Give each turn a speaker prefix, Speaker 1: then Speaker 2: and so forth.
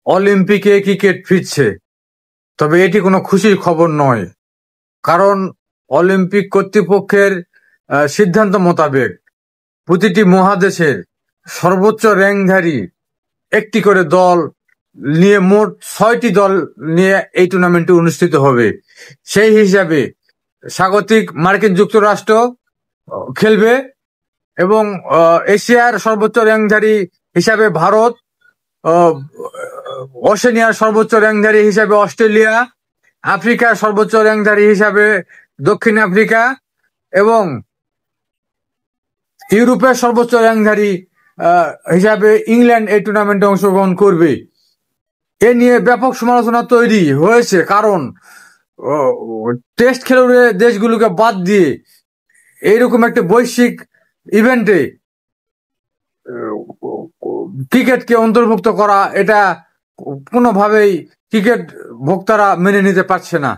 Speaker 1: অলিম্পিকে ক্রিকেট ফিরছে, তবে এটি কোনো খুশির খবর নয়। কারণ অলিম্পিক কর্তৃপক্ষের সিদ্ধান্ত মোতাবেক প্রতিটি মহাদেশের সর্বোচ্চ র্যাঙ্কধারী একটি করে দল নিয়ে মোট 6টি দল নিয়ে এই টুর্নামেন্টটি অনুষ্ঠিত হবে। সেই হিসাবে স্বাগতিক মার্কিন যুক্তরাষ্ট্র খেলবে এবং এশিয়ার সর্বোচ্চ র্যাঙ্কধারী হিসাবে ভারত, ওশেনিয়ার সর্বোচ্চ র্যাঙ্কধারী হিসাবে অস্ট্রেলিয়া, আফ্রিকার সর্বোচ্চ র্যাঙ্কধারী হিসাবে দক্ষিণ আফ্রিকা এবং ইউরোপের সর্বোচ্চ র্যাঙ্কধারী হিসাবে ইংল্যান্ড এই টুর্নামেন্টে অংশগ্রহণ করবে। এ নিয়ে ব্যাপক সমালোচনা তৈরি হয়েছে, কারণ টেস্ট খেলুড়ে দেশগুলোকে বাদ দিয়ে এইরকম একটা বৈশ্বিক ইভেন্টে ক্রিকেটকে অন্তর্ভুক্ত করা, এটা কোনোভাবেই ক্রিকেট ভোক্তারা মেনে নিতে পারছে না।